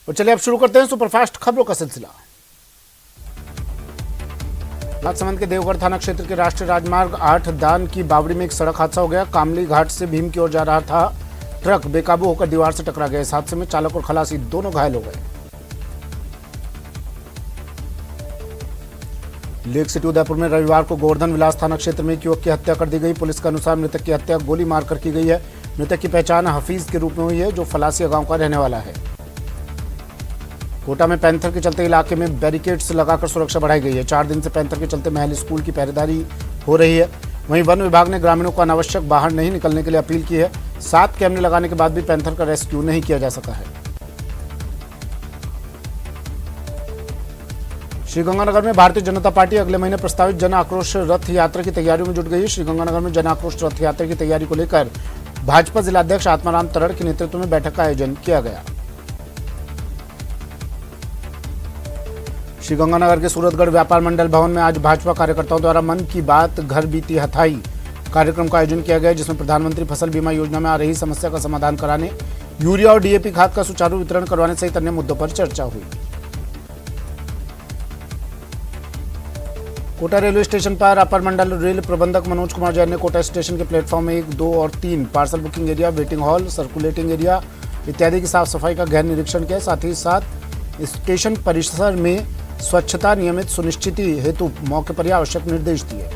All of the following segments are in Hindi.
और चलिए अब शुरू करते हैं सुपरफास्ट खबरों का सिलसिला। राजसमंद के देवगढ़ थाना क्षेत्र के राष्ट्रीय राजमार्ग 8 दान की बावड़ी में एक सड़क हादसा हो गया। कामली घाट से भीम की ओर जा रहा था ट्रक बेकाबू होकर दीवार से टकरा गया। इस हादसे में चालक और खलासी दोनों घायल हो गए। लेक सिटी उदयपुर में रविवार को गोवर्धन विलास थाना क्षेत्र में एक युवक की हत्या कर दी गई। पुलिस के अनुसार मृतक की हत्या गोली मारकर की गई है। मृतक की पहचान हफीज के रूप में हुई है, जो फलासिया गांव का रहने वाला है। कोटा में पैंथर के चलते इलाके में बैरिकेड्स लगाकर सुरक्षा बढ़ाई गई है। 4 दिन से पैंथर के चलते महल स्कूल की पहरेदारी हो रही है। वहीं वन विभाग ने ग्रामीणों को अनावश्यक बाहर नहीं निकलने के लिए अपील की है। 7 कैमरे लगाने के बाद भी पैंथर का रेस्क्यू नहीं किया जा सका है। श्रीगंगानगर में भारतीय जनता पार्टी अगले महीने प्रस्तावित जन आक्रोश रथ यात्रा की तैयारियों में जुट गई है। श्रीगंगानगर में जन आक्रोश रथ यात्रा की तैयारी को लेकर भाजपा जिलाध्यक्ष आत्माराम तरड़ के नेतृत्व में बैठक का आयोजन किया गया। श्रीगंगानगर के सूरतगढ़ व्यापार मंडल भवन में आज भाजपा कार्यकर्ताओं द्वारा मन की बात घर बीती हथाई कार्यक्रम का आयोजन किया गया, जिसमें प्रधानमंत्री फसल बीमा योजना में आ रही समस्या का समाधान कराने, यूरिया और डीएपी खाद का सुचारू वितरण करवाने सहित अन्य मुद्दों पर चर्चा हुई। कोटा रेलवे स्टेशन पर अपर मंडल रेल प्रबंधक मनोज कुमार जैन ने कोटा स्टेशन के प्लेटफॉर्म में 1, 2 और 3 parcel booking area, waiting hall, circulating area इत्यादि की साफ सफाई का गहन निरीक्षण किया। साथ ही साथ स्टेशन परिसर में स्वच्छता नियमित सुनिश्चिति हेतु मौके पर ही आवश्यक निर्देश दिए।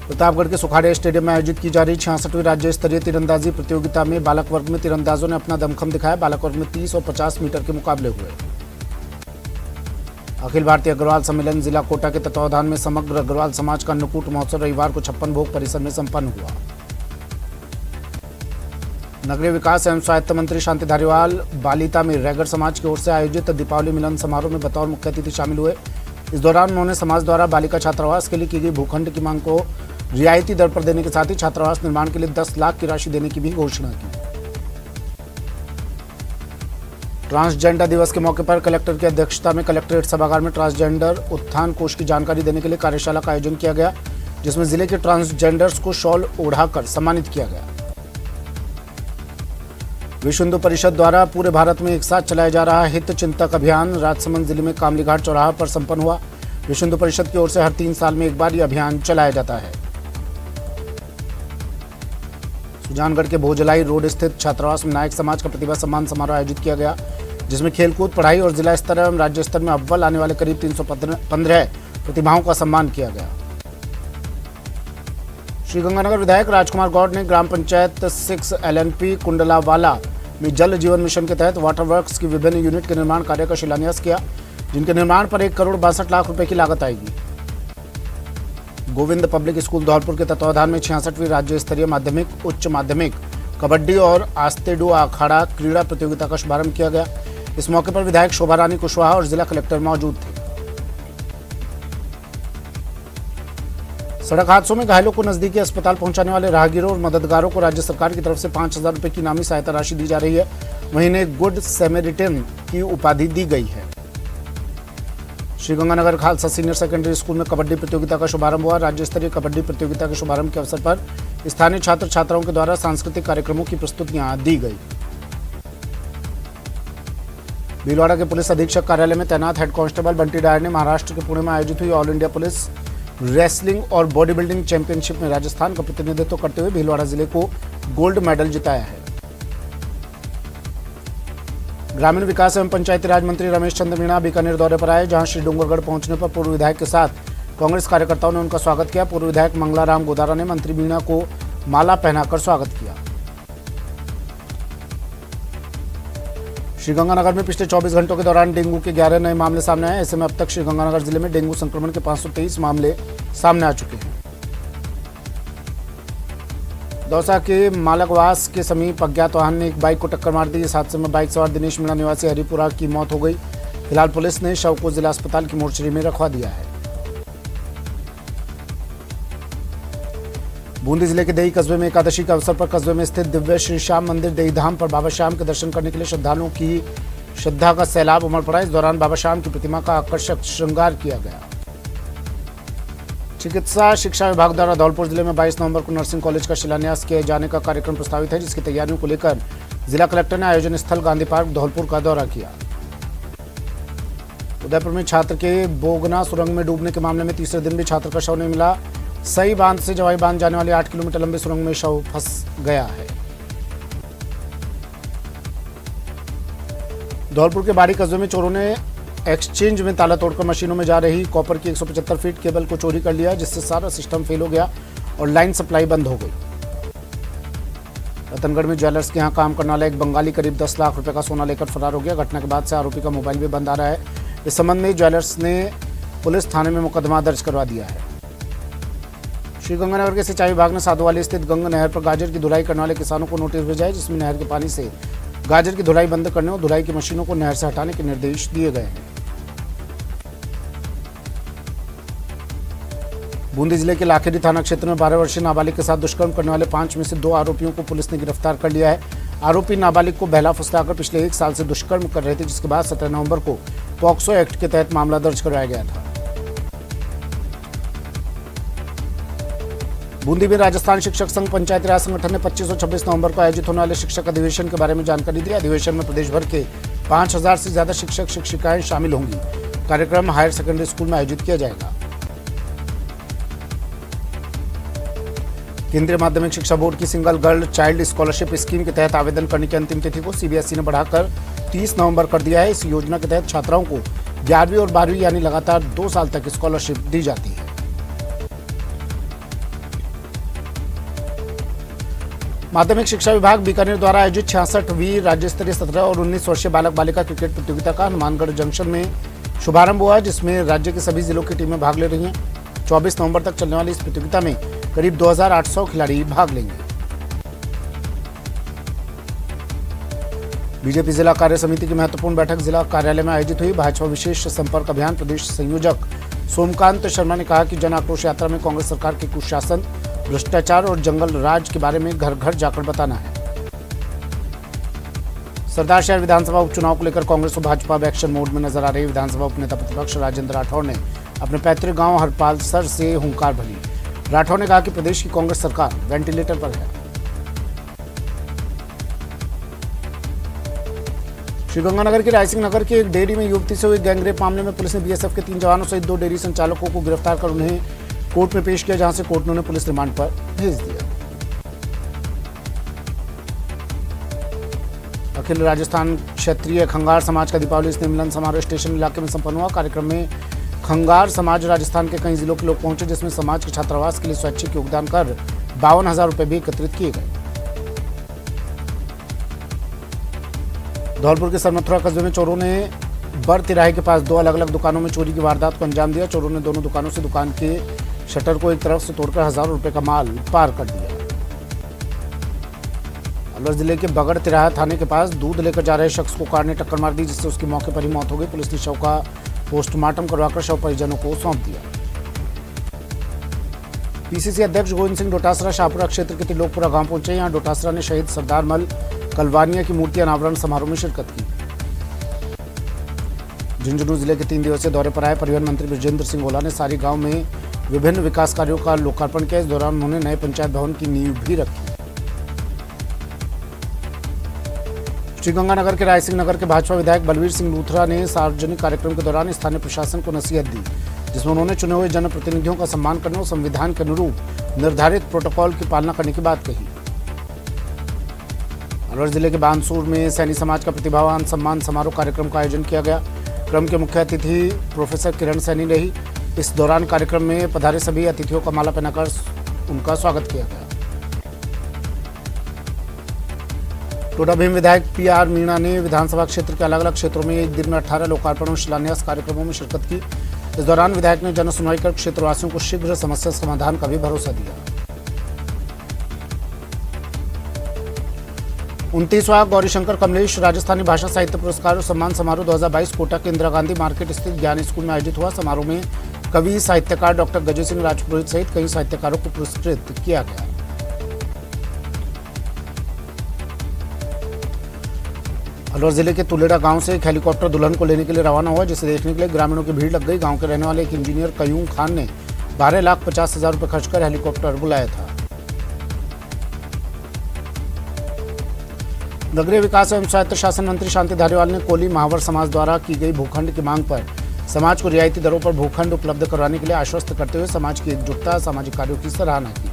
प्रतापगढ़ के सुखाड़े स्टेडियम में आयोजित की जा रही 66वीं राज्य स्तरीय तीरंदाजी प्रतियोगिता में बालक वर्ग में तीरंदाजों ने अपना दमखम दिखाया। बालक वर्ग में 30 और 50 मीटर के मुकाबले हुए। अखिल भारतीय अग्रवाल सम्मेलन जिला कोटा के तत्वावधान में समग्र अग्रवाल समाज का अन्नकूट महोत्सव रविवार को 56 भोग परिसर में संपन्न हुआ। नगरीय विकास एवं स्वायत्त मंत्री शांति धारीवाल बालिता में रैगर समाज की ओर से आयोजित दीपावली मिलन समारोह में बतौर मुख्य अतिथि शामिल हुए। इस दौरान उन्होंने समाज द्वारा बालिका छात्रावास के लिए की गई भूखंड की मांग को रियायती दर पर देने के साथ ही छात्रावास निर्माण के लिए 10 लाख की राशि देने की भी घोषणा की। ट्रांसजेंडर दिवस के मौके पर कलेक्टर की अध्यक्षता में कलेक्ट्रेट सभागार में ट्रांसजेंडर उत्थान कोष की जानकारी देने के लिए कार्यशाला का आयोजन किया गया, जिसमें जिले के ट्रांसजेंडर्स को शॉल ओढ़ाकर सम्मानित किया गया। विश्व हिंदू परिषद द्वारा पूरे भारत में एक साथ चलाया जा रहा हित चिंतक अभियान राजसमंद जिले में कामली घाट चौराहा पर संपन्न हुआ। विश्व हिंदू परिषद की ओर से हर 3 साल में एक बार यह अभियान चलाया जाता है। सुजानगढ़ के भोजलाई रोड स्थित छात्रावास में नायक समाज का प्रतिभा सम्मान समारोह आयोजित किया गया, जिसमें खेलकूद, पढ़ाई और जिला स्तर एवं राज्य स्तर में अव्वल आने वाले करीब 315 प्रतिभाओं का सम्मान किया गया। श्रीगंगानगर विधायक राजकुमार गौड़ ने ग्राम पंचायत 6 LNP कुंडलावाला में जल जीवन मिशन के तहत वाटर वर्क्स की विभिन्न यूनिट के निर्माण कार्य का शिलान्यास किया, जिनके निर्माण पर 1 करोड़ 62 लाख रुपए की लागत आएगी। गोविंद पब्लिक स्कूल धौलपुर के तत्वावधान में 66वीं राज्य स्तरीय माध्यमिक, उच्च माध्यमिक कबड्डी और आस्तेडू अखाड़ा क्रीड़ा प्रतियोगिता का शुभारंभ किया गया। इस मौके पर विधायक शोभा रानी कुशवाहा और जिला कलेक्टर मौजूद थे। सड़क हादसों में घायलों को नजदीकी अस्पताल पहुंचाने वाले राहगीरों और मददगारों को राज्य सरकार की तरफ से 5000 रुपए की इनामी सहायता राशि दी जा रही है। वहीं इन्हें गुड सैमेरिटन की उपाधि दी गई है। Sriganganagar Khalsa senior secondary school में कबड्डी प्रतियोगिता का शुभारंभ हुआ। राज्य स्तरीय कबड्डी प्रतियोगिता के शुभारंभ के अवसर पर स्थानीय छात्र छात्राओं के द्वारा सांस्कृतिक कार्यक्रमों की प्रस्तुतियां दी गई। भीलवाड़ा के पुलिस अधीक्षक कार्यालय में तैनात हेड कांस्टेबल बंटी डायर ने महाराष्ट्र के पुणे में आयोजित हुई ऑल इंडिया पुलिस रेसलिंग और बॉडी बिल्डिंग चैंपियनशिप में राजस्थान का प्रतिनिधित्व करते हुए भीलवाड़ा जिले को गोल्ड मेडल जिताया है। ग्रामीण विकास एवं पंचायती राज मंत्री रमेश चंद्र मीणा बीकानेर दौरे पर आए, जहां श्री डूंगरगढ़ पहुंचने पर पूर्व विधायक के साथ कांग्रेस कार्यकर्ताओं ने उनका स्वागत किया। पूर्व विधायक मंगलाराम गोदारा ने मंत्री मीणा को माला पहनाकर स्वागत किया। श्रीगंगानगर में पिछले 24 घंटों के दौरान डेंगू के 11 नए मामले सामने आए। ऐसे में अब तक श्रीगंगानगर जिले में डेंगू संक्रमण के 523 मामले सामने आ चुके हैं। दौसा के मालकवास के समीप अज्ञात वाहन ने एक बाइक को टक्कर मार दी। इस हादसे में बाइक सवार दिनेश मीणा निवासी हरिपुरा की मौत हो गई। फिलहाल पुलिस ने शव को जिला अस्पताल की मोर्चरी में रखवा दिया है। बूंदी जिले के देही कस्बे में एकादशी के अवसर पर कस्बे में स्थित दिव्य श्री श्याम मंदिर देही धाम पर बाबा श्याम के दर्शन करने के लिए श्रद्धालुओं की श्रद्धा का सैलाब उमड़ पड़ा। इस दौरान बाबा श्याम की प्रतिमा का आकर्षक श्रृंगार किया गया। चिकित्सा शिक्षा विभाग द्वारा धौलपुर जिले में 22 नवंबर को नर्सिंग कॉलेज का शिलान्यास किए जाने का कार्यक्रम प्रस्तावित है, जिसकी तैयारियों को लेकर जिला कलेक्टर ने आयोजन स्थल गांधी पार्क धौलपुर का दौरा किया। उदयपुर में छात्र के बोगना सुरंग में डूबने के मामले में तीसरे दिन भी छात्र का शव नहीं मिला। सई बांध से जवाई बांध जाने वाली 8 किलोमीटर लंबी सुरंग में शव फंस गया है। धौलपुर के बाड़ी कस्बे में चोरों ने एक्सचेंज में ताला तोड़कर मशीनों में जा रही कॉपर की 175 फीट केबल को चोरी कर लिया, जिससे सारा सिस्टम फेल हो गया और लाइन सप्लाई बंद हो गई। रतनगढ़ में ज्वेलर्स के यहां काम करने वाला एक बंगाली करीब 10 लाख रुपए का सोना लेकर फरार हो गया। घटना के बाद से आरोपी का मोबाइल भी बंद आ रहा है। इस संबंध में ज्वेलर्स ने पुलिस थाने में मुकदमा दर्ज करवा दिया है। श्रीगंगानगर के सिंचाई विभाग ने साधुवाली स्थित गंगा नहर पर गाजर की धुलाई करने वाले किसानों को नोटिस भेजा है, जिसमें नहर के पानी से गाजर की धुलाई बंद करने और धुलाई की मशीनों को नहर से हटाने के निर्देश दिए गए हैं। बूंदी जिले के लाखेरी थाना क्षेत्र में 12 वर्षीय नाबालिग के साथ दुष्कर्म करने वाले 5 में से 2 आरोपियों को पुलिस ने गिरफ्तार कर लिया है। आरोपी नाबालिग को बहला फुसलाकर पिछले 1 साल से दुष्कर्म कर रहे थे, जिसके बाद 17 नवंबर को पॉक्सो एक्ट के तहत मामला दर्ज करवाया गया था। बूंदी में राजस्थान शिक्षक संघ पंचायती राज संगठन ने 25 और 26 नवंबर को आयोजित होने वाले शिक्षक अधिवेशन के बारे में जानकारी दी। अधिवेशन में प्रदेश भर के 5000 से ज्यादा शिक्षक शिक्षिकाएं शामिल होंगी। कार्यक्रम हायर सेकेंडरी स्कूल में आयोजित किया जाएगा। केंद्रीय माध्यमिक शिक्षा बोर्ड की single girl child scholarship scheme के तहत आवेदन करने की अंतिम तिथि को सीबीएसई ने बढ़ाकर 30 नवंबर कर दिया है। इस योजना के तहत छात्राओं को 11वीं और 12वीं यानी लगातार 2 साल तक स्कॉलरशिप दी जाती है। माध्यमिक शिक्षा विभाग बीकानेर द्वारा आयोजित 66वीं राज्य स्तरीय 17 और 19 वर्षीय बालक बालिका क्रिकेट प्रतियोगिता का हनुमानगढ़ जंक्शन में शुभारंभ हुआ, जिसमें राज्य के सभी जिलों की टीमें भाग ले रही हैं। 24 नवंबर तक चलने वाली इस प्रतियोगिता में करीब 2800 खिलाड़ी भाग लेंगे। बीजेपी जिला कार्य समिति की महत्वपूर्ण बैठक जिला कार्यालय में आयोजित हुई। भाजपा विशेष संपर्क अभियान प्रदेश संयोजक सोमकांत शर्मा ने कहा कि जन आक्रोश यात्रा में कांग्रेस सरकार के कुशासन, भ्रष्टाचार और जंगल राज के बारे में घर घर जाकर बताना है। सरदार शहर विधानसभा उपचुनाव को लेकर कांग्रेस और भाजपा अब एक्शन मोड में नजर आ रही है। विधानसभा उपनेता प्रतिपक्ष राजेंद्र राठौड़ ने अपने पैतृक गांव हरपालसर से हुंकार भरी। राठौड़ ने कहा कि प्रदेश की कांग्रेस सरकार वेंटिलेटर पर है। श्रीगंगानगर के रायसिंह नगर के एक डेयरी में युवती से हुए गैंगरेप मामले में पुलिस ने बीएसएफ के 3 जवानों सहित 2 डेयरी संचालकों को गिरफ्तार कर उन्हें कोर्ट में पेश किया, जहां से कोर्ट ने उन्हें पुलिस रिमांड पर भेज दिया। अखिल राजस्थान क्षत्रिय खंगार समाज का दीपावली स्नेह मिलन समारोह स्टेशन इलाके में संपन्न हुआ। कार्यक्रम में खंगार समाज राजस्थान के कई जिलों के लोग पहुंचे, जिसमें समाज के छात्रावास के लिए स्वैच्छिक योगदान कर 52,000 रुपए भी एकत्रित किए गए। धौलपुर के सरमथुरा कस्बे में चोरों ने बर तिराहे के पास 2 अलग अलग दुकानों में चोरी की वारदात को अंजाम दिया। चोरों ने दोनों दुकानों से दुकान के शटर को एक तरफ से तोड़कर हजारों रुपए का माल पार कर दिया। अलवर जिले के बगड़ तिराहा थाने के पास दूध लेकर जा रहे शख्स को कार ने टक्कर मार दी, जिससे उसकी मौके पर ही मौत हो गई। पुलिस ने शव का पोस्टमार्टम करवाकर शव परिजनों को सौंप दिया। पीसीसी अध्यक्ष गोविंद सिंह डोटासरा शाहपुरा क्षेत्र के त्रिलोकपुरा गांव पहुंचे। यहां डोटासरा ने शहीद सरदार मल कलवानिया की मूर्ति अनावरण समारोह में शिरकत की। झुंझुनू जिले के 3 दिवसीय दौरे पर आए परिवहन मंत्री बृजेंद्र सिंह ओला ने सारी गांव में विभिन्न विकास कार्यों का लोकार्पण किया। इस दौरान उन्होंने नए पंचायत भवन की नींव भी रखी। श्रीगंगानगर के रायसिंह नगर के भाजपा विधायक बलवीर सिंह लूथरा ने सार्वजनिक कार्यक्रम के दौरान स्थानीय प्रशासन को नसीहत दी, जिसमें उन्होंने चुने हुए जनप्रतिनिधियों का सम्मान करने और संविधान के अनुरूप निर्धारित प्रोटोकॉल की पालना करने की बात कही। अलवर जिले के बानसूर में सैनी समाज का प्रतिभावान सम्मान समारोह कार्यक्रम का आयोजन किया गया। क्रम के मुख्य अतिथि प्रोफेसर किरण सैनी रही। इस दौरान कार्यक्रम में पधारे सभी अतिथियों का माला पहनाकर उनका स्वागत किया गया। टोडाभीम विधायक पीआर मीणा ने विधानसभा क्षेत्र के अलग अलग क्षेत्रों में एक दिन में 18 लोकार्पण और शिलान्यास कार्यक्रमों में शिरकत की। इस दौरान विधायक ने जन सुनवाई कर क्षेत्रवासियों को शीघ्र समस्या समाधान का भी भरोसा दिया। 29वां गौरीशंकर कमलेश राजस्थानी भाषा साहित्य पुरस्कार और सम्मान समारोह 2022 कोटा के इंदिरा गांधी मार्केट स्थित ज्ञान स्कूल में आयोजित हुआ। समारोह में कवि साहित्यकार डॉक्टर गजय सिंह राजपुरोहित सहित कई साहित्यकारों को पुरस्कृत किया गया। अलवर जिले के तुलेड़ा गांव से एक हेलीकॉप्टर दुल्हन को लेने के लिए रवाना हुआ, जिसे देखने के लिए ग्रामीणों की भीड़ लग गई। गांव के रहने वाले एक इंजीनियर कयूम खान ने 12,50,000 रुपए खर्च कर हेलीकॉप्टर बुलाया था। नगरीय विकास एवं स्वायत्त शासन मंत्री शांति धारीवाल ने कोली महावर समाज द्वारा की गई भूखंड की मांग पर समाज को रियायती दरों पर भूखंड उपलब्ध करवाने के लिए आश्वस्त करते हुए समाज की एकजुटता, सामाजिक कार्यों की सराहना की।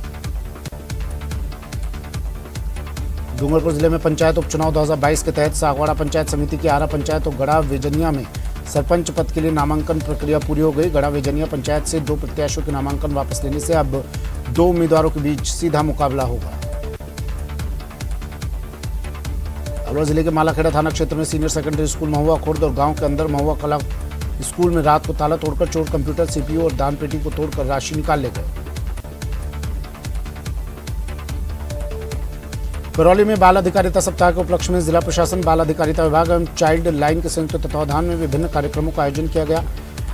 डूंगरपुर जिले में पंचायत उपचुनाव 2022 के तहत सागवाड़ा पंचायत समिति की आरा पंचायत और गड़ा वेजनिया में सरपंच पद के लिए नामांकन प्रक्रिया पूरी हो गई। गड़ा वेजनिया पंचायत से 2 प्रत्याशियों के नामांकन वापस लेने से अब 2 उम्मीदवारों के बीच सीधा मुकाबला होगा। अलवर जिले के मालाखेड़ा थाना क्षेत्र में सीनियर सेकेंडरी स्कूल महुआ खुर्द और गांव के अंदर महुआ कला स्कूल में रात को ताला तोड़कर चोर कंप्यूटर, सीपीयू और दान पेटी को तोड़कर राशि निकाल ले गए। करौली में बाल अधिकारिता सप्ताह के उपलक्ष्य में जिला प्रशासन, बाल अधिकारिता विभाग एवं चाइल्ड लाइन के संयुक्त तत्वावधान में विभिन्न कार्यक्रमों का आयोजन किया गया।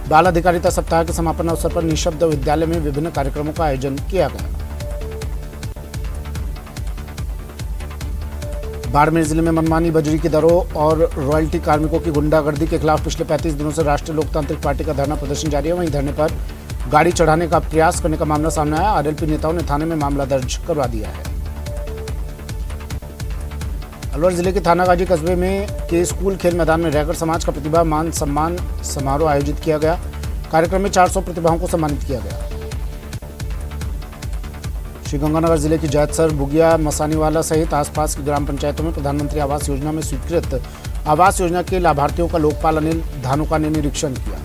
बाल अधिकारिता सप्ताह के समापन अवसर पर निःशब्द विद्यालय में विभिन्न कार्यक्रमों का आयोजन किया गया। बाड़मेर जिले में मनमानी बजरी की दरों और रॉयल्टी कार्मिकों की गुंडागर्दी के खिलाफ पिछले 35 दिनों से राष्ट्रीय लोकतांत्रिक पार्टी का धरना प्रदर्शन जारी है। वहीं धरने पर गाड़ी चढ़ाने का प्रयास करने का मामला सामने आया। आरएलपी नेताओं ने थाने में मामला दर्ज करवा दिया है। अलवर जिले के थानागाजी कस्बे में के स्कूल खेल मैदान में रहकर समाज का प्रतिभा मान सम्मान समारोह आयोजित किया गया। कार्यक्रम में 400 प्रतिभाओं को सम्मानित किया गया। श्रीगंगानगर जिले की जैतसर, बुगिया, मसानीवाला सहित आसपास की ग्राम पंचायतों में प्रधानमंत्री आवास योजना में स्वीकृत आवास योजना के लाभार्थियों का लोकपाल अनिल धानुका ने निरीक्षण किया।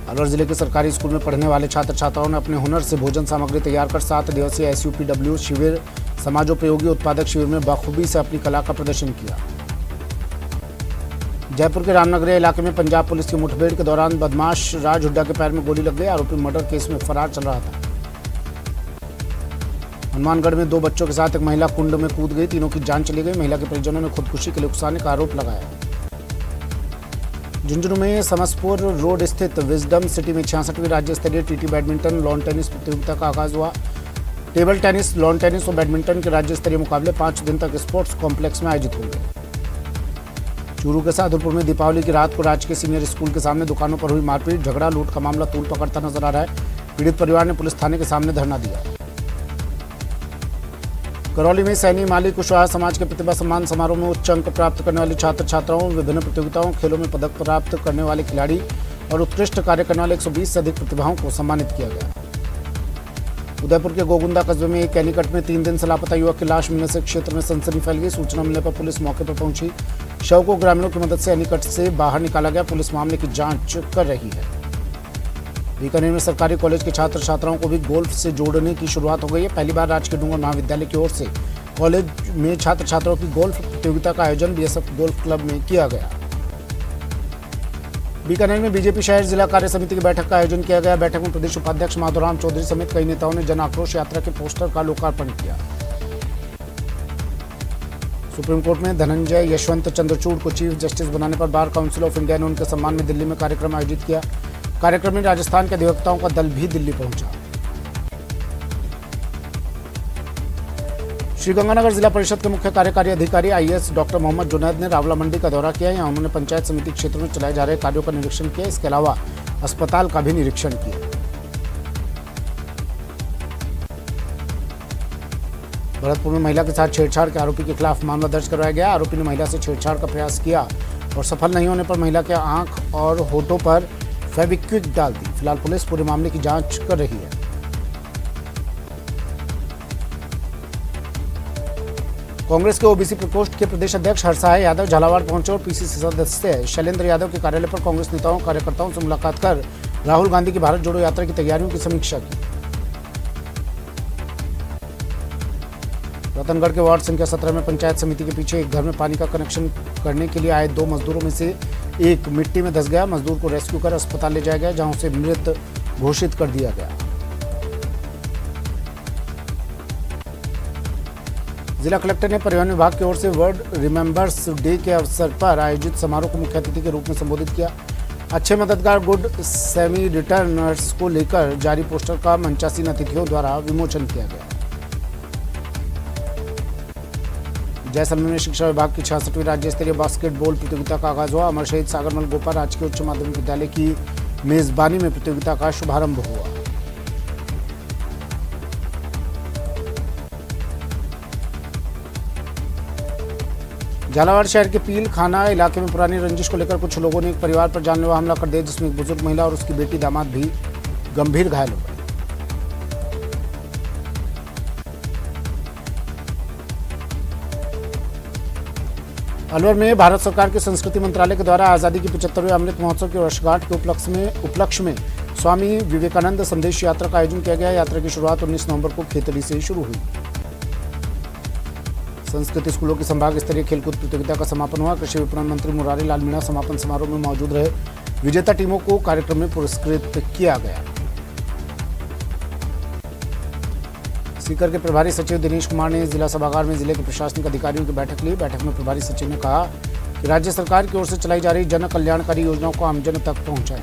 अलवर जिले के सरकारी स्कूल में पढ़ने वाले छात्र छात्राओं ने अपने हुनर से भोजन सामग्री तैयार कर 7 दिवसीय SUPW शिविर समाजोपयोगी उत्पादक शिविर में बखूबी से अपनी कला का प्रदर्शन किया। जयपुर के रामनगरिया इलाके में पंजाब पुलिस की मुठभेड़ के दौरान बदमाश राज हुड्डा के पैर में गोली लग गई। आरोपी मर्डर केस में फरार चल रहा था। हनुमानगढ़ में 2 बच्चों के साथ एक महिला कुंड में कूद गई। तीनों की जान चली गई। महिला के परिजनों ने खुदकुशी के लिए उकसाने का आरोप लगाया। झुंझुनू में समसपुर रोड स्थित विजडम सिटी में 66वीं राज्य स्तरीय TT बैडमिंटन लॉन टेनिस प्रतियोगिता का आगाज हुआ। टेबल टेनिस, लॉन टेनिस और बैडमिंटन के राज्य स्तरीय मुकाबले 5 दिन तक स्पोर्ट्स कॉम्प्लेक्स में आयोजित होंगे। चूरू के सादुलपुर में दीपावली की रात को राजकीय सीनियर स्कूल के सामने दुकानों पर हुई मारपीट, झगड़ा, लूट का मामला तूल पकड़ता नजर आ रहा है। पीड़ित परिवार ने पुलिस थाने के सामने धरना दिया। करौली में सैनी माली कुशवाहा समाज के प्रतिभा सम्मान समारोह में उच्च अंक प्राप्त करने वाले छात्र छात्राओं, विभिन्न प्रतियोगिताओं, खेलों में पदक प्राप्त करने वाले खिलाड़ी और उत्कृष्ट कार्य करने वाले 120 से अधिक प्रतिभाओं को सम्मानित किया गया। उदयपुर के गोगुंदा कस्बे में एक कैनीकट में 3 दिन से लापता युवक की लाश मिलने से क्षेत्र में सनसनी फैल गई। सूचना मिलने पर पुलिस मौके पर पहुंची। शव को ग्रामीणों की मदद से एनीकट से बाहर निकाला गया। पुलिस मामले की जांच कर रही है। बीकानेर में सरकारी कॉलेज के छात्र छात्राओं को भी गोल्फ से जोड़ने की शुरुआत हो गई है। पहली बार राजकीय डूंगर महाविद्यालय की ओर से कॉलेज में छात्र छात्राओं की गोल्फ प्रतियोगिता का आयोजन BSF गोल्फ क्लब में किया गया। बीकानेर में बीजेपी शहर जिला कार्य समिति की बैठक का आयोजन किया गया। बैठक में प्रदेश उपाध्यक्ष माधोराम चौधरी समेत कई नेताओं ने जन आक्रोश यात्रा के पोस्टर का लोकार्पण किया। सुप्रीम कोर्ट में धनंजय यशवंत चंद्रचूड़ को चीफ जस्टिस बनाने पर बार काउंसिल ऑफ इंडिया ने उनके सम्मान में दिल्ली में कार्यक्रम आयोजित किया। कार्यक्रम में राजस्थान के अधिवक्ताओं का दल भी दिल्ली पहुंचा। श्रीगंगानगर जिला परिषद के मुख्य कार्यकारी अधिकारी IAS डॉक्टर मोहम्मद जुनैद ने रावला मंडी का दौरा किया। यहां उन्होंने पंचायत समिति क्षेत्र में चलाए जा रहे कार्यों का निरीक्षण किया। इसके अलावा अस्पताल का भी निरीक्षण किया। भरतपुर में महिला के साथ छेड़छाड़ के आरोपी के खिलाफ मामला दर्ज करवाया गया। आरोपी ने महिला से छेड़छाड़ का प्रयास किया और सफल नहीं होने पर महिला के आंख और होठों पर फेविक्विक डाल दी। फिलहाल पुलिस पूरे मामले की जांच कर रही है। कांग्रेस के ओबीसी प्रकोष्ठ के प्रदेश अध्यक्ष हरसाय यादव झालावाड़ पहुंचे और PCC सदस्य शैलेंद्र यादव के कार्यालय पर कांग्रेस नेताओं कार्यकर्ताओं से मुलाकात कर राहुल गांधी की भारत जोड़ो यात्रा की तैयारियों की समीक्षा की। रतनगढ़ के वार्ड संख्या 17 में पंचायत समिति के पीछे एक घर में पानी का कनेक्शन करने के लिए आए 2 मजदूरों में से एक मिट्टी में धंस गया। मजदूर को रेस्क्यू कर अस्पताल ले जाया गया, जहां उसे मृत घोषित कर दिया गया। जिला कलेक्टर ने परिवहन विभाग की ओर से वर्ल्ड रिमेंबर्स डे के अवसर पर आयोजित समारोह को मुख्य अतिथि के रूप में संबोधित किया। अच्छे मददगार गुड सेमी रिटर्नर्स को लेकर जारी पोस्टर का मंचासीन अतिथियों द्वारा विमोचन किया गया। जैसलमेर में शिक्षा विभाग की 66वीं राज्य स्तरीय बास्केटबॉल प्रतियोगिता का आगाज हुआ। अमर शहीद सागरमल गोपा राजकीय उच्च माध्यमिक विद्यालय की मेजबानी में प्रतियोगिता का शुभारंभ हुआ। झालावाड़ शहर के पील खाना इलाके में पुरानी रंजिश को लेकर कुछ लोगों ने एक परिवार पर जानलेवा हमला कर दिया, जिसमें एक बुजुर्ग महिला और उसकी बेटी दामाद भी गंभीर घायल हो गए। अलवर में भारत सरकार के संस्कृति मंत्रालय के द्वारा आजादी की 75वें अमृत महोत्सव के वर्षगांठ के उपलक्ष्य में स्वामी विवेकानंद संदेश यात्रा का आयोजन किया गया। यात्रा की शुरुआत 19 नवंबर को खेतड़ी से शुरू हुई। संस्कृत स्कूलों की संभाग स्तरीय खेलकूद प्रतियोगिता का समापन हुआ। कृषि विपणन मंत्री मुरारी लाल मीणा समापन समारोह में मौजूद रहे। विजेता टीमों को कार्यक्रम में पुरस्कृत किया गया। सीकर के प्रभारी सचिव दिनेश कुमार ने जिला सभागार में जिले के प्रशासनिक अधिकारियों की बैठक ली। बैठक में प्रभारी सचिव ने कहा कि राज्य सरकार की ओर से चलाई जा रही जन कल्याणकारी योजनाओं को आमजन तक पहुंचाएं।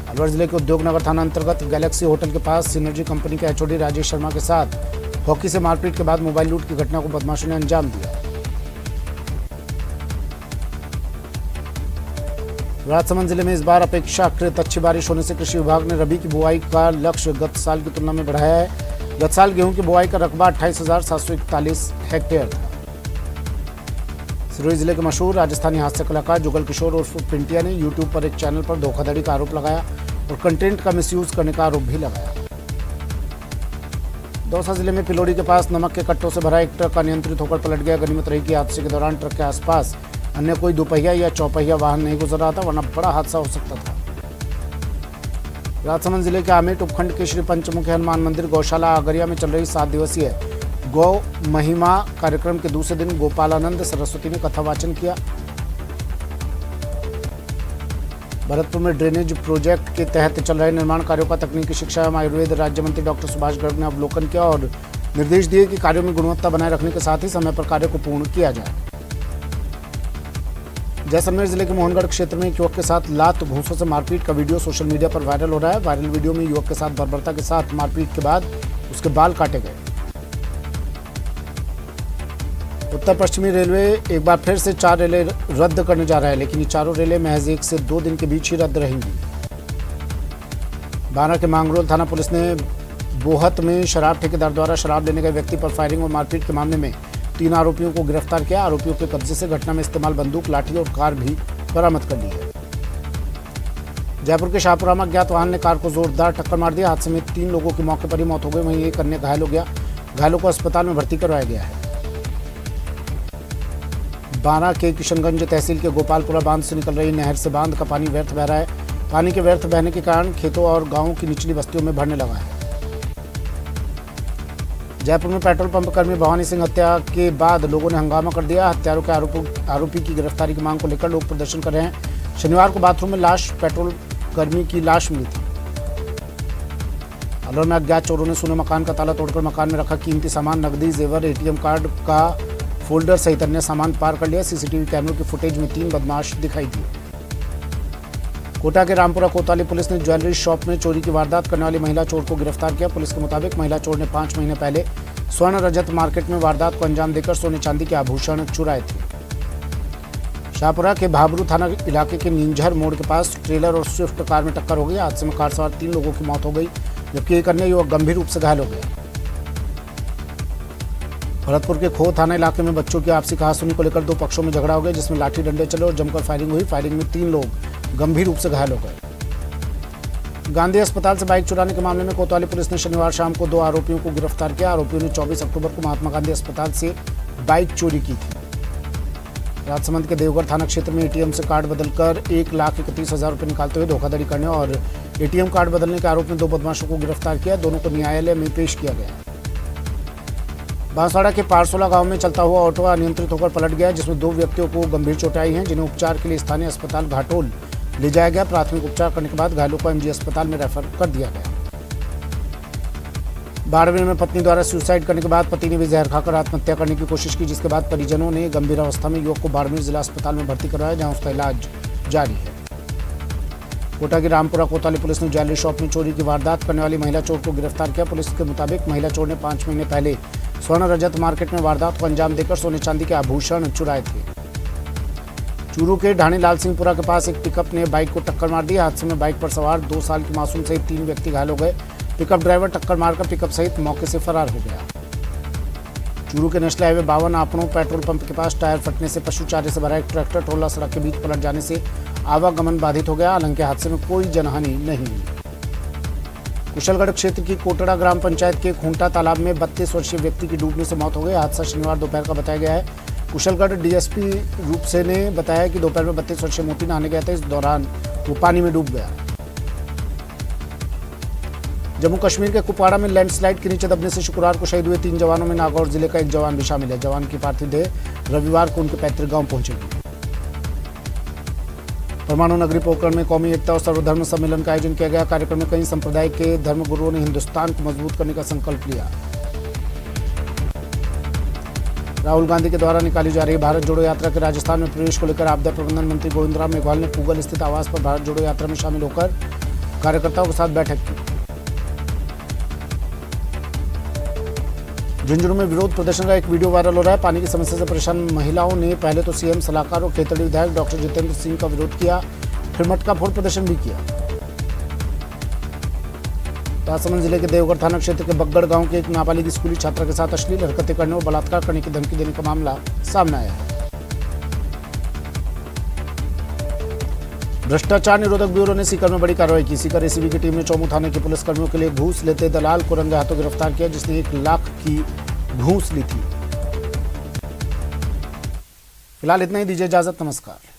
अलवर जिले के उद्योग नगर थाना अंतर्गत गैलेक्सी होटल के पास सिनर्जी कंपनी के एचओडी राजेश शर्मा के साथ हॉकी से मारपीट के बाद मोबाइल लूट की घटना को बदमाशों ने अंजाम दिया। राजसमंद जिले में इस बार अपेक्षाकृत अच्छी बारिश होने से कृषि विभाग ने रबी की बुआई का लक्ष्य गत साल की तुलना में बढ़ाया है। गत साल गेहूं की बुआई का रकबा 28,741 हेक्टेयर था। सिरोही जिले के मशहूर राजस्थानी हास्य कलाकार जुगल किशोर उर्फ पिंटिया ने यूट्यूब पर एक चैनल पर धोखाधड़ी का आरोप लगाया और कंटेंट का मिसयूज करने का आरोप भी लगाया। दौसा जिले में पिलोड़ी के पास नमक के कट्टों से भरा एक ट्रक अनियंत्रित होकर पलट गया। गनीमत रही कि हादसे के दौरान ट्रक के आसपास अन्य कोई दोपहिया या चौपहिया वाहन नहीं गुजर रहा था, वरना बड़ा हादसा हो सकता था। राजसमंद जिले के आमेट उपखंड के श्री पंचमुखी हनुमान मंदिर गौशाला आगरिया में चल रही 7 दिवसीय गौ महिमा कार्यक्रम के दूसरे दिन गोपालानंद सरस्वती ने कथा वाचन किया। भरतपुर में ड्रेनेज प्रोजेक्ट के तहत चल रहे निर्माण कार्यों का तकनीकी शिक्षा एवं आयुर्वेद राज्य मंत्री डॉक्टर सुभाष गर्ग ने अवलोकन किया और निर्देश दिए कि कार्यों में गुणवत्ता बनाए रखने के साथ ही समय पर कार्य को पूर्ण किया जाए। जैसलमेर जिले के मोहनगढ़ क्षेत्र में एक युवक के साथ लात घूंसों से मारपीट का वीडियो सोशल मीडिया पर वायरल हो रहा है। वायरल वीडियो में युवक के साथ बर्बरता के साथ मारपीट के बाद उसके बाल काटे गए। उत्तर पश्चिमी रेलवे एक बार फिर से 4 रेलें रद्द करने जा रहा है, लेकिन ये चारों रेलें महज 1 से 2 दिन के बीच ही रद्द रहेंगी। बारा के मांगरोल थाना पुलिस ने बोहत में शराब ठेकेदार द्वारा शराब लेने गए व्यक्ति पर फायरिंग और मारपीट के मामले में 3 आरोपियों को गिरफ्तार किया। आरोपियों के कब्जे से घटना में इस्तेमाल बंदूक, लाठी और कार भी बरामद कर ली है। जयपुर के शाहपुरा में अज्ञात वाहन ने कार को जोरदार टक्कर मार दिया। हादसे में 3 लोगों की मौके पर ही मौत हो गई, वहीं एक अन्य घायल हो गया। घायलों को अस्पताल में भर्ती करवाया गया है। बारा के किशनगंज तहसील के गोपालपुरा बांध से निकल रही नहर से बांध का पानी व्यर्थ बह रहा है। पानी के व्यर्थ बहने के कारण खेतों और गांवों की निचली बस्तियों में भरने लगा है। जयपुर में पेट्रोल पंप कर्मी भवानी सिंह हत्या के बाद लोगों ने हंगामा कर दिया। हत्यारों के आरोपी की गिरफ्तारी की मांग को लेकर लोग प्रदर्शन कर रहे हैं। शनिवार को बाथरूम में लाश पेट्रोल कर्मी की लाश मिली थी। अलवर में अज्ञात चोरों ने सोने मकान का ताला तोड़कर मकान में रखा कीमती सामान, नकदी, जेवर, एटीएम कार्ड का फोल्डर सहित अन्य सामान पार कर लिया। सीसीटीवी कैमरों की फुटेज में 3 बदमाश दिखाई दिए। कोटा के रामपुरा कोतवाली पुलिस ने ज्वेलरी शॉप में चोरी की वारदात करने वाली महिला चोर को गिरफ्तार किया। पुलिस के मुताबिक महिला चोर ने 5 महीने पहले स्वर्ण रजत मार्केट में वारदात को अंजाम देकर सोने चांदी के आभूषण चुराए थे। शाहपुरा के भाबरू थाना इलाके के नींझर मोड़ के पास ट्रेलर और स्विफ्ट कार में टक्कर हो गई। हादसे में कार सवार 3 लोगों की मौत हो गई, जबकि एक अन्य युवक गंभीर रूप से घायल हो गया। भरतपुर के खो थाना इलाके में बच्चों की आपसी कहासुनी को लेकर 2 पक्षों में झगड़ा हो गया, जिसमें लाठी डंडे चले और जमकर फायरिंग हुई। फायरिंग में 3 लोग गंभीर रूप से घायल हो गए। गांधी अस्पताल से बाइक चुराने के मामले में कोतवाली पुलिस ने शनिवार शाम को 2 आरोपियों को गिरफ्तार किया। आरोपियों ने 24 अक्टूबर को महात्मा गांधी अस्पताल से बाइक चोरी की थी। राजसमंद के देवघर थाना क्षेत्र में एटीएम से कार्ड बदलकर 1,31,000 रुपये निकालते हुए धोखाधड़ी करने और एटीएम कार्ड बदलने के आरोप में 2 बदमाशों को गिरफ्तार किया। दोनों को न्यायालय में पेश किया गया। बांसवाड़ा के पारसोला गांव में चलता हुआ ऑटो अनियंत्रित होकर पलट गया, जिसमें 2 व्यक्तियों को गंभीर चोटें आई हैं, जिन्हें उपचार के लिए स्थानीय अस्पताल घाटोल ले जाया गया। प्राथमिक उपचार करने के बाद घायलों को एमजी अस्पताल में रेफर कर दिया गया। बाड़मेर में पत्नी द्वारा सुसाइड करने के बाद पति ने भी जहर खाकर आत्महत्या करने की कोशिश की, जिसके बाद परिजनों ने गंभीर अवस्था में युवक को बाड़मेर जिला अस्पताल में भर्ती करवाया, जहां उसका इलाज जारी है। कोटा की रामपुरा कोतवाली पुलिस ने ज्वेलरी शॉप में चोरी की वारदात करने वाली महिला चोर को गिरफ्तार किया। पुलिस के मुताबिक महिला चोर ने 5 महीने पहले स्वर्ण रजत मार्केट में वारदात को अंजाम देकर सोने चांदी के आभूषण चुराए थे। चूरू के ढाणी लाल सिंहपुरा के पास एक पिकअप ने बाइक को टक्कर मार दी। हादसे में बाइक पर सवार 2 साल की मासूम सहित 3 व्यक्ति घायल हो गए। पिकअप ड्राइवर टक्कर मारकर पिकअप सहित मौके से फरार हो गया। चूरू के नेशनल हाईवे 52 आपड़ों पेट्रोल पंप के पास टायर फटने से पशु चारे से भरा एक ट्रैक्टर ट्रोला सड़क के बीच पलट जाने से आवागमन बाधित हो गया। हालांकि हादसे में कोई जनहानि नहीं हुई। कुशलगढ़ क्षेत्र की कोटड़ा ग्राम पंचायत के खूंटा तालाब में 32 वर्षीय व्यक्ति की डूबने से मौत हो गई। हादसा शनिवार दोपहर का बताया गया है। कुशलगढ़ डीएसपी रूप से ने बताया कि दोपहर में 32 वर्षीय मोती नहाने गया था। इस दौरान वो पानी में डूब गया। जम्मू कश्मीर के कुपवाड़ा में लैंडस्लाइड के नीचे दबने से शुक्रवार को शहीद हुए 3 जवानों में नागौर जिले का एक जवान भी शामिल है। जवान की पार्थिव देह रविवार को उनके पैतृक गांव पहुंचेगी। परमाणु नगरी पोखरण में कौमी एकता और सर्वधर्म सम्मेलन का आयोजन किया गया। कार्यक्रम में कई संप्रदाय के धर्मगुरुओं ने हिंदुस्तान को मजबूत करने का संकल्प लिया। राहुल गांधी के द्वारा निकाली जा रही भारत जोड़ो यात्रा के राजस्थान में प्रवेश को लेकर आपदा प्रबंधन मंत्री गोविंद राम मेघवाल ने पूगल स्थित आवास पर भारत जोड़ो यात्रा में शामिल होकर कार्यकर्ताओं के साथ बैठक की। झुंझुनू में विरोध प्रदर्शन का एक वीडियो वायरल हो रहा है। पानी की समस्या से परेशान महिलाओं ने पहले तो सीएम सलाहकार और खेतड़ी विधायक डॉक्टर जितेंद्र सिंह का विरोध किया, फिर मटका फोड़ प्रदर्शन भी किया। राजसमंद जिले के देवगढ़ थाना क्षेत्र के बगड़ गांव के एक नाबालिग स्कूली छात्रा के साथ अश्लील हरकतें करने और बलात्कार करने की धमकी देने का मामला सामने आया है। भ्रष्टाचार निरोधक ब्यूरो ने सीकर में बड़ी कार्रवाई की। सीकर एसीबी की टीम ने चौमू थाने के पुलिसकर्मियों के लिए घूस लेते दलाल को रंगे हाथों गिरफ्तार किया, जिसने 1 लाख की घूस ली थी। फिलहाल इतना ही, दीजिए इजाजत, नमस्कार।